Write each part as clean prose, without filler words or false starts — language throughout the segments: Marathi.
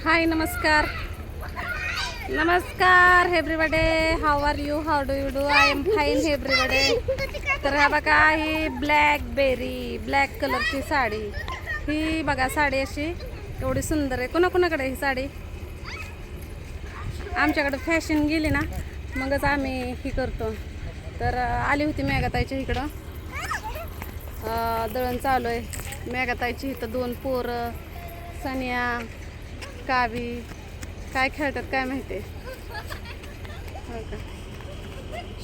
हाय नमस्कार नमस्कार everybody. How are you, how do you do? I am fine everybody. तर हा बघा ही ब्लॅक कलरची साडी. ही बघा साडी अशी एवढी सुंदर आहे. कोणाकोणाकडे ही साडी? आमच्याकडे फॅशन गेली ना मगच आम्ही ही करतो. तर आली होती मेघाताईच्या इकडं, दळण चालू आहे. मेघाताईची इथं 2 पोरं सनिया कावी काय खेळतात काय माहिती. हो का,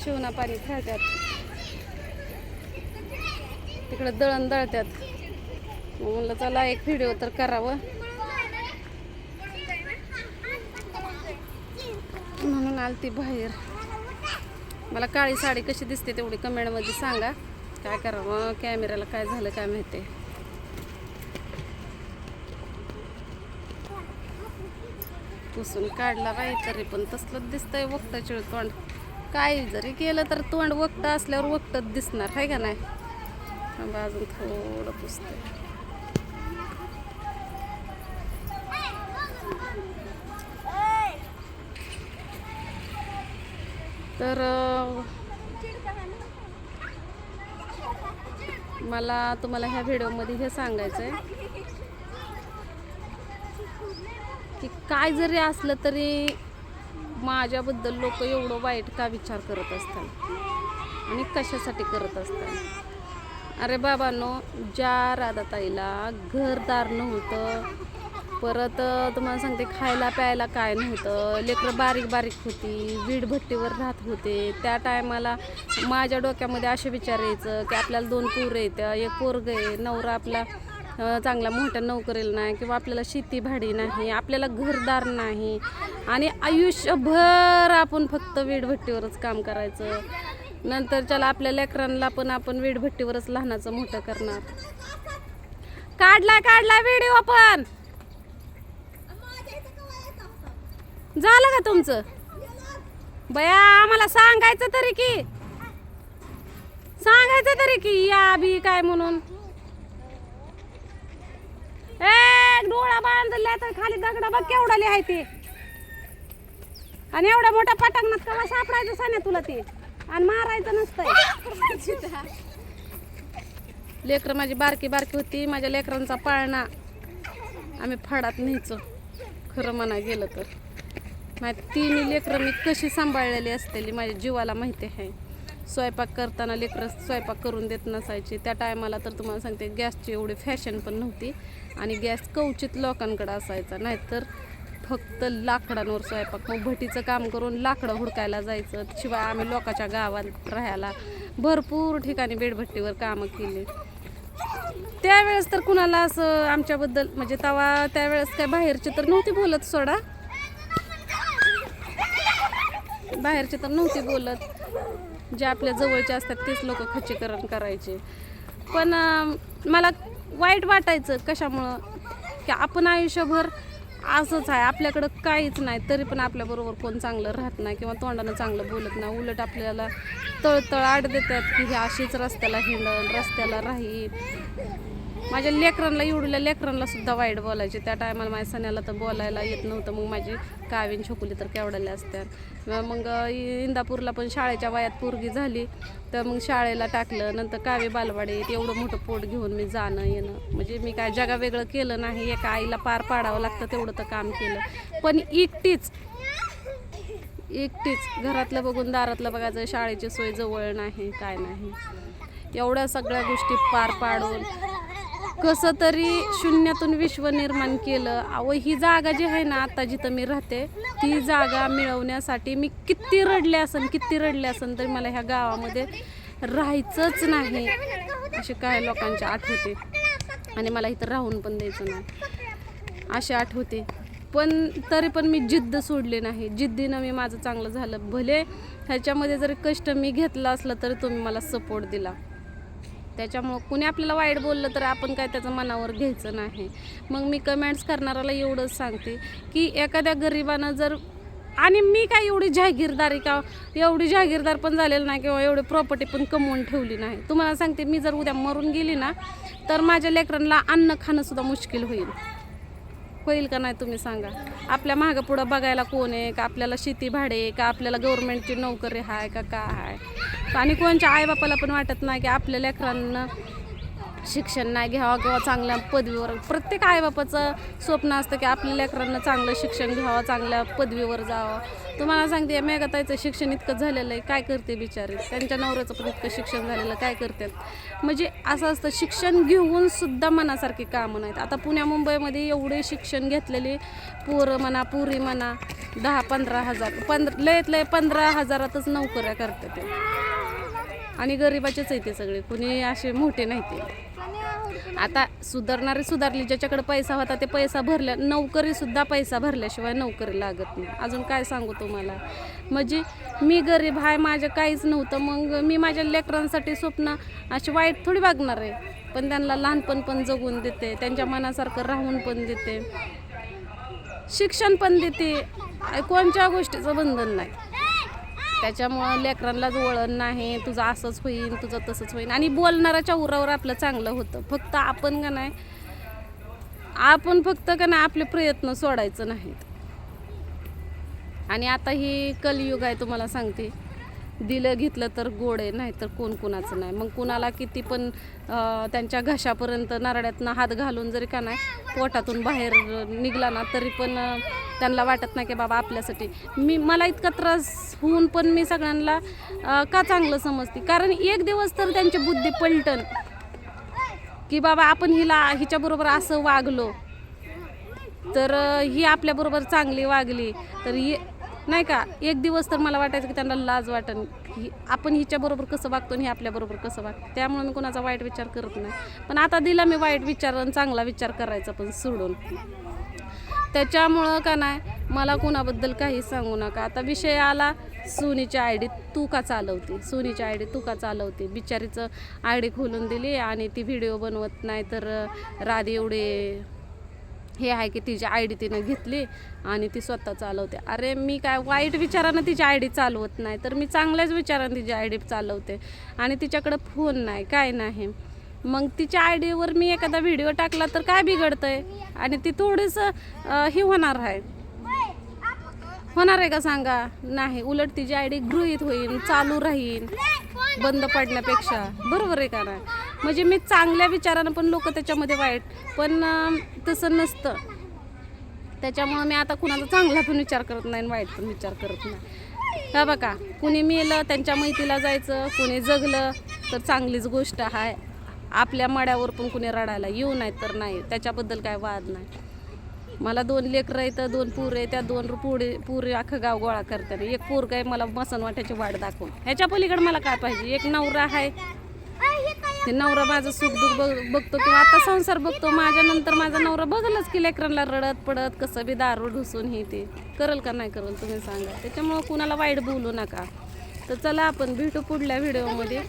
शिवना पाणी खेळतात तिकडं, दळण दळतात. म्हणलं चला एक व्हिडिओ तर करावं म्हणून आलती बाहेर. मला काळी साडी कशी दिसते तेवढी कमेंटमध्ये सांगा. काय करावं, कॅमेऱ्याला काय झालं काय माहिती. पुसून काढला बाई तरी पण तसलंच दिसतंय वक्ताचिळ तोंड. काही जरी केलं तर तोंड वक्त असल्यावर वक्तच दिसणार आहे का नाही. अजून थोडं पुसतंय. तर मला तुम्हाला ह्या व्हिडिओमध्ये हे सांगायचं आहे की काय जरी असलं तरी माझ्याबद्दल लोक एवढं वाईट का विचार करत असतात आणि कशासाठी करत असतात. अरे बाबांनो, ज्या राधाताईला घरदार नव्हतं, परत तुम्हाला सांगते खायला प्यायला काय नव्हतं, लेकरं बारीक बारीक होती, वीट भट्टीवर राहत होते, त्या टायमाला माझ्या डोक्यामध्ये असे विचार यायचं की आपल्याला 2 पोरं येतं, एक पोरगं आहे, नवरा आपला चांगला मोठ्या नोकरीला नाही किंवा आपल्याला शेती भाडी नाही, आपल्याला घरदार नाही आणि आयुष्यभर आपण फक्त वीटभट्टीवरच काम करायचं. नंतरच्याला आपल्या लेकरांना पण आपण वीटभट्टीवरच लहानाचं मोठं करणार. काढला व्हिडिओ पण झालं का तुमचं? बया आम्हाला सांगायचं तरी की या बी काय म्हणून. एक डोळा बांधला तर खाली दगडा बघ केवढा लिहायचे आणि एवढा मोठा पटांगणात कवा सापडायचं सान्या तुला ते आणि मारायचं नसतंय. लेकरं माझी बारकी होती. माझ्या लेकरांचा पाळणा आम्ही फडात न्यायचो खरं म्हणा गेलं तर. माझी 3 लेकरं मी कशी सांभाळलेली असतेली माझ्या जीवाला माहिती आहे. स्वयंपाक करताना लेकरं स्वयंपाक करून देत नसायची. त्या टायमाला तर तुम्हाला सांगते गॅसची एवढी फॅशन पण नव्हती आणि गॅस कवचित लोकांकडे असायचा, नाहीतर फक्त लाकडांवर स्वयंपाक. मग भटीचं काम करून लाकडं हुडकायला जायचं. शिवाय आम्ही लोकांच्या गावात राहायला भरपूर ठिकाणी बेडभट्टीवर कामं केली. त्यावेळेस तर कुणाला असं आमच्याबद्दल म्हणजे त्यावेळेस काय बाहेरचे तर नव्हती बोलत सोडा, बाहेरचे तर नव्हती बोलत. जे आपल्या जवळचे असतात तेच लोक खच्चीकरण करायचे. पण मला वाईट वाटायचं कशामुळं की आपण आयुष्यभर असंच आहे, आपल्याकडं काहीच नाही तरी पण आपल्याबरोबर कोण चांगलं राहत नाही किंवा तोंडानं चांगलं बोलत नाही. उलट आपल्याला तळतळ आड देतात की हे अशीच रस्त्याला हिंडण, रस्त्याला राहील. माझ्या लेकरांना एवढ्या लेकरांना सुद्धा वाईट बोलायचे. त्या टायमाला माझ्या सण्याला तर बोलायला येत नव्हतं. मग माझी कावीन छोकुली तर केवढ्याल्या असतात. मग इंदापूरला पण शाळेच्या वयात पोरगी झाली तर मग शाळेला टाकलं. नंतर कावी बालवाडीत एवढं मोठं पोट घेऊन मी जाणं येणं म्हणजे मी काय जगा वेगळं केलं नाही. एका आईला पार पाडावं लागतं तेवढं तर काम केलं. पण एकटीच घरातलं बघून दारातलं बघायचं, शाळेची सोय जवळ नाही काय नाही, एवढ्या सगळ्या गोष्टी पार पाडून कसं तरी शून्यातून विश्व निर्माण केलं. ही जागा जी आहे ना आता जिथं मी राहते, ती जागा मिळवण्यासाठी मी किती रडले असन तरी मला ह्या गावामध्ये राहायचंच नाही अशी काही लोकांची आठवते आणि मला इथं राहून पण द्यायचं नाही अशी आठवते. पण तरी पण मी जिद्द सोडली नाही. जिद्दीनं मी माझं चांगलं झालं. भले ह्याच्यामध्ये जरी कष्ट मी घेतलं असलं तरी तुम्ही मला सपोर्ट दिला. त्याच्यामुळं कुणी आपल्याला वाईट बोललं तर आपण काय त्याचं मनावर घ्यायचं नाही. मग मी कमेंट्स करणाऱ्याला एवढंच सांगते की एखाद्या गरिबानं जर, आणि मी काय एवढी जहागीरदार पण झालेलं नाही किंवा एवढी प्रॉपर्टी पण कमवून ठेवली नाही. तुम्हाला सांगते मी जर उद्या मरून गेली ना तर माझ्या लेकरांना अन्न खाणं सुद्धा मुश्किल होईल. होईल का नाही तुम्ही सांगा. आपल्या मागं पुढं बघायला कोण आहे का, आपल्याला शेती भाडे आहे का, आपल्याला गव्हर्नमेंटची नोकरी आहे का काय आहे. आणि कोणच्या आईबापाला पण वाटत नाही की आपल्या लेकरांना शिक्षण नाही घ्यावं किंवा चांगल्या पदवीवर. प्रत्येक आईबापाचं स्वप्न असतं की आपल्या लेकरांना चांगलं शिक्षण घ्यावं, चांगल्या पदवीवर जावं. तुम्हाला सांगते मेघाताईचं शिक्षण इतकं झालेलं आहे, काय करते बिचारी. त्यांच्या नवऱ्याचं पण इतकं शिक्षण झालेलं, काय करतात. म्हणजे असं असतं, शिक्षण घेऊन सुद्धा मनासारखी कामं नाहीत. आता पुण्या मुंबईमध्ये एवढे शिक्षण घेतलेले पोरं म्हणा, पुरी म्हणा, 10-15 हजार, लयत लय 15 हजारातच नोकऱ्या करतात ते. आणि गरिबाचेच आहे ते सगळे, कुणी असे मोठे नाही ते. आता सुधारली, ज्याच्याकडे पैसा होता ते पैसा भरल्या, नोकरीसुद्धा पैसा भरल्याशिवाय नोकरी लागत नाही. अजून काय सांगू तुम्हाला. म्हणजे मी गरीब आहे, माझं काहीच नव्हतं, मग मी माझ्या लेकरांसाठी स्वप्न अशी वाईट थोडी वागणार आहे. पण त्यांना लहानपण पण जगून देते, त्यांच्या मनासारखं राहून पण देते, शिक्षण पण देते, कोणत्या गोष्टीचं बंधन नाही. त्याच्यामुळं लेकरांनाच वळण नाही, तुझं असंच होईन, तुझं तसंच होईन. आणि बोलणाऱ्याच्या उरावर आपलं चांगलं होतं. फक्त आपण फक्त आपले प्रयत्न सोडायचं नाहीत. आणि आता ही कलियुग आहे, तुम्हाला सांगते. दिलं घेतलं तर गोड आहे, नाही तर कोणाचं नाही. मग कुणाला किती पण त्यांच्या घशापर्यंत नारळ्यातनं हात घालून जरी पोटातून बाहेर निघला ना, तरी पण त्यांना वाटत नाही की बाबा आपल्यासाठी. मला इतका त्रास होऊन पण मी सगळ्यांना का चांगलं समजते. कारण एक दिवस तर त्यांची बुद्धी पलटन की बाबा आपण हिच्याबरोबर असं वागलो तर ही आपल्याबरोबर चांगली वागली तर नाही का. एक दिवस तर मला वाटायचं की त्यांना लाज वाटन की आपण हिच्याबरोबर कसं वागतो आणि ही आपल्याबरोबर कसं वागतो. त्यामुळे मी कोणाचा वाईट विचार करत नाही. पण आता दिला मी वाईट विचार आणि चांगला विचार करायचा पण सोडून. त्याच्यामुळं मला कुणाबद्दल काही सांगू नका. आता विषय आला सोनीची आयडी तू का चालवते. बिचारीचं आयडी खोलून दिली आणि ती व्हिडिओ बनवत नाही. तर राधी एवढे हे आहे की तिची आयडी तिनं घेतली आणि ती स्वतः चालवते. अरे मी काय वाईट विचारानं तिची आयडी चालवत नाही, तर मी चांगल्याच विचारानं तिची आयडी चालवते. आणि तिच्याकडं फोन नाही, काय नाही. मग तिच्या आयडीवर मी एखादा व्हिडिओ टाकला तर काय बिघडतंय. आणि ती थोडंसं हे होणार आहे का सांगा. नाही, उलट तिची आयडी गृहीत होईल, चालू राहील बंद पडण्यापेक्षा. बरोबर आहे का नाही. म्हणजे मी चांगल्या विचारानं पण लोक त्याच्यामध्ये वाईट, पण तसं नसतं. त्याच्यामुळं मी आता कुणाचा चांगला पण विचार करत नाही, वाईट पण विचार करत नाही. हा बघा, कुणी मेलं त्यांच्या मैतीला जायचं, कुणी जगलं तर चांगलीच गोष्ट आहे. आपल्या मड्यावर पण कुणी रडायला येऊ नाही तर नाही, त्याच्याबद्दल काय वाद नाही. मला 2 लेकरं आहेत, 2 पोरं आहे. त्या 2 पुरी अख्खं गाव गोळा करतात. एक पोरगं आहे, मला मसनवाट्याची वाट दाखवून. ह्याच्या पलीकडे मला काय पाहिजे. एक नवरा आहे, ते नवरा माझं सुखदुःख बघतो किंवा आता संसार बघतो. माझ्यानंतर माझा नवरा बघलच की लेकरांना रडत पडत कसं बी दारू ढुसून हे ते करल का नाही करल तुम्ही सांगा. त्याच्यामुळं कुणाला वाईट बोलू नका. तर चला आपण भेटू पुढल्या व्हिडिओमध्ये.